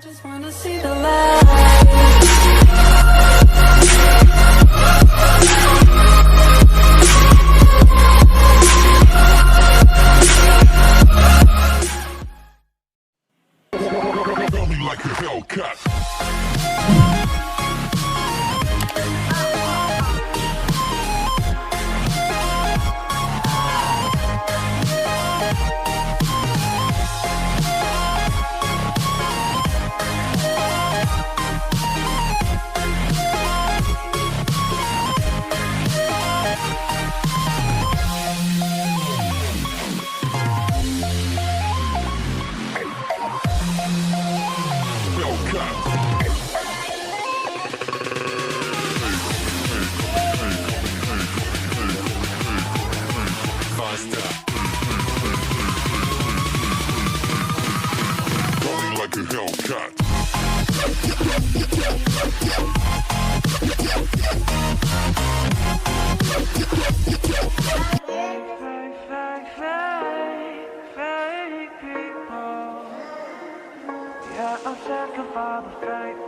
just wanna see the light. Like a Hellcat. Like a Hellcat. Yeah, I'm sick of all the fake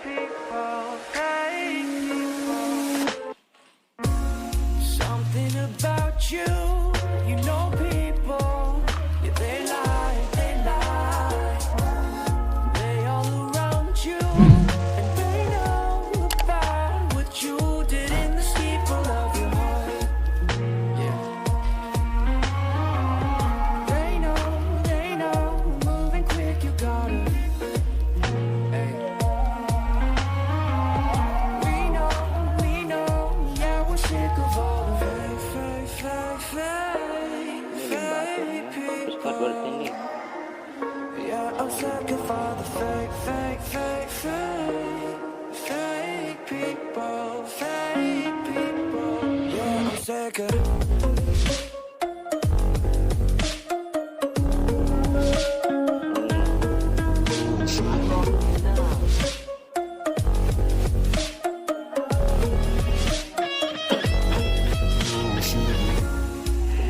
people, fake people. Something about you, you know people, yeah, they lie, they all around you, and they know about what you did in the steeple of your heart, yeah. They know, moving quick, you gotta, hey. We know, yeah, we're sick of all the fake people. Yeah, I'm sick of all the fake people. Yeah, I'm sick of it.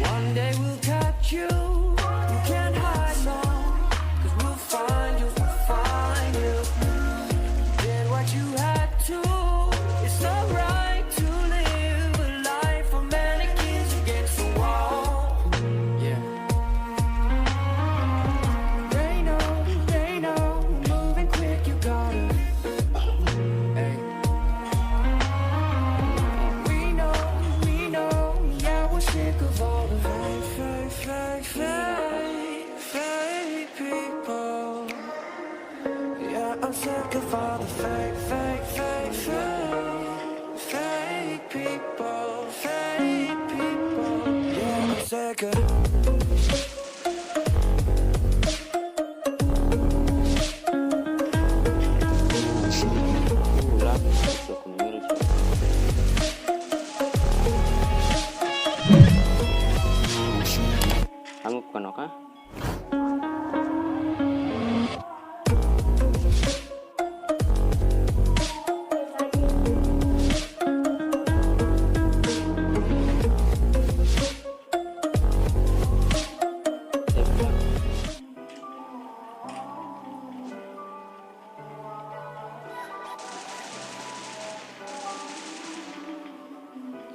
One day we'll catch you. You can't hide long, 'cause we'll find you. Did what you had to. It's alright to live a life of mannequins against the wall. Yeah. They know, moving quick, you gotta. Hey. We know, yeah, we're sick of all the fake people. Yeah, I'm sick of all the fake people. Yeah, I'm sick of it. Kamu bukan Oka?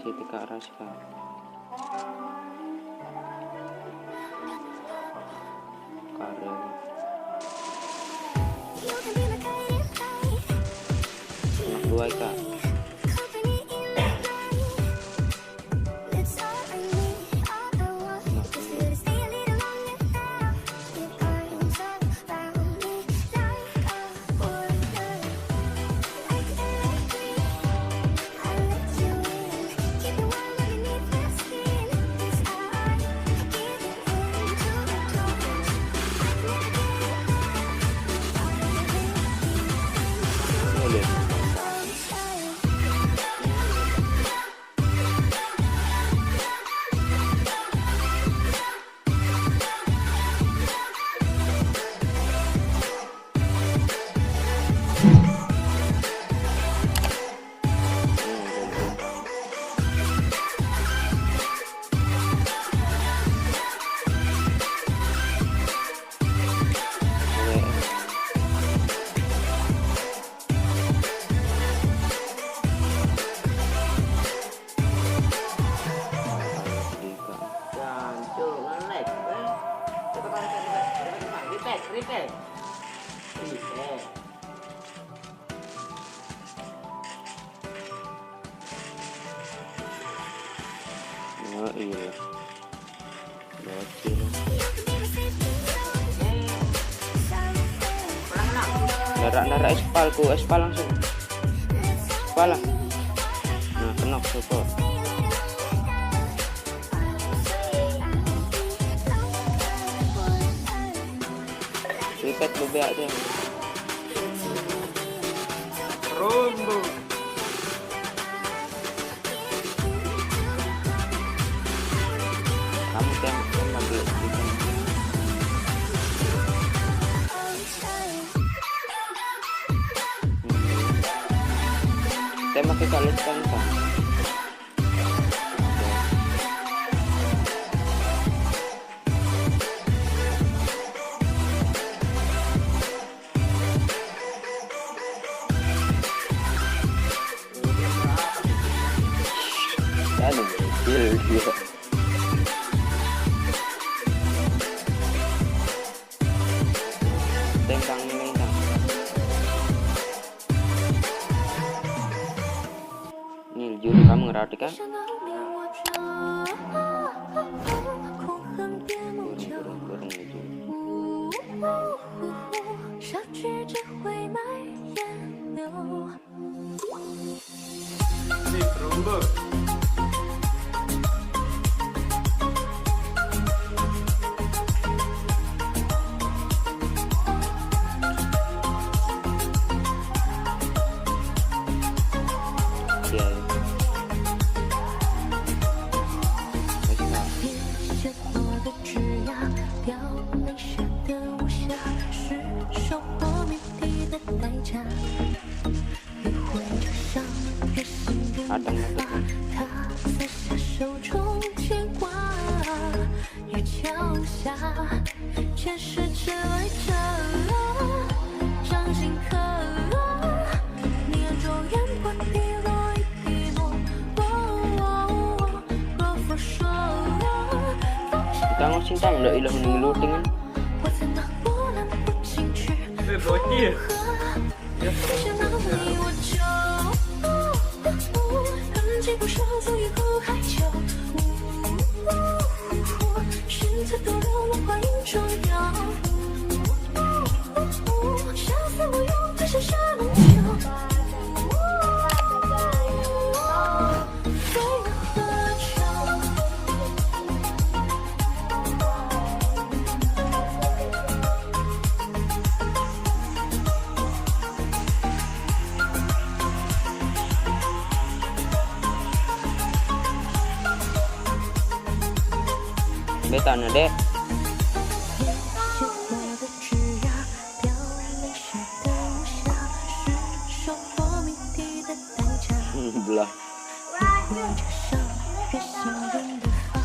Siti Kak Raska. Karen. Anak dua Kak. Repeat. Repeat. Oh iya. Bocil. Darah espalku, espal langsung. Espal lah. Nah, kenok support. Repeat bebek aja. Rumbu. Kamu kan ambil ikan. Tembak ke kali kan. Aduh, dia. Tengkang ini kan. Nih, juru kamu ngerti kan? Kurang itu. 小曲只会蔓延流。 Sip, rumbu. Iya. Wes Kak. 跌落的枝桠，凋零时的无暇，是收获谜底的代价。迂回着伤，越信任的发，他撕下手中牵挂，越敲下，前世只为这掌心刻落，你眼中烟波滴落一滴墨。若佛说。 Kita ngosing tang udah ilah ngiluting kan. 我怎么波澜不惊去 Sip, bocil. 想到你我就恨极不手足以护海丘，选择逗留落花影中游，相思无用，只剩下冷酒。为了何求？ Beta na dek. 结果的枝桠，凋零时的无暇，是收获谜底的代价。 Belah. 越着伤，越信任的发，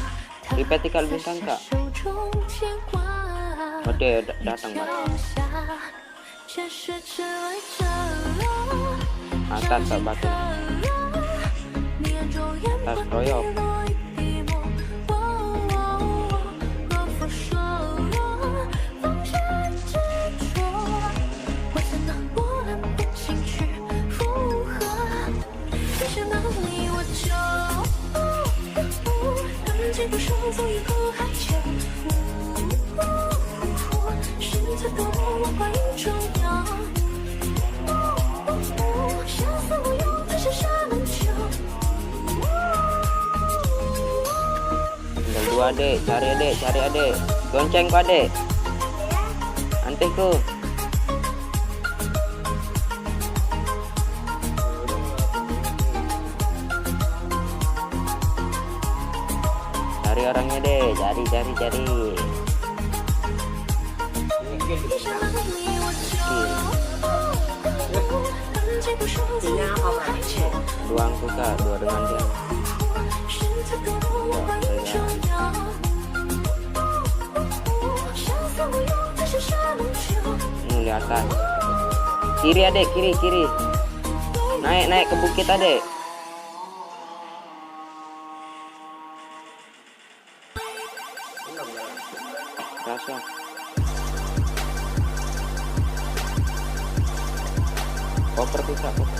他 Repeat ikal bintang Kak. 手中牵挂。 Oh dia datang Kak. 前世只为这 Atas Kak batu. Atas royok. 不手足以护海丘，选择逗留落花影中游，相思无用，只剩下冷酒。 Tinggal dua dek, cari adek. Gonceng ku adek. Antihku. Cari orangnya deh, cari. 一想到你我就恨极不手足以护海丘， Ruangku Kak, dua dengan dia. 选择逗留落花影中游，相思无用，只剩下冷酒。 Ini lihat atas. Kiri adek, kiri. Naik ke bukit adek. Rasa. Koper bisa, koper.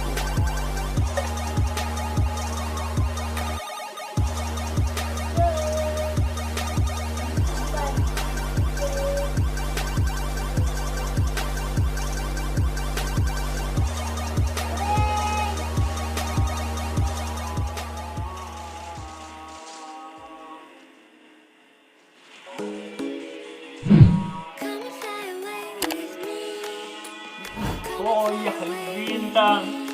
Come and fly away with me. Oh iya, bintang.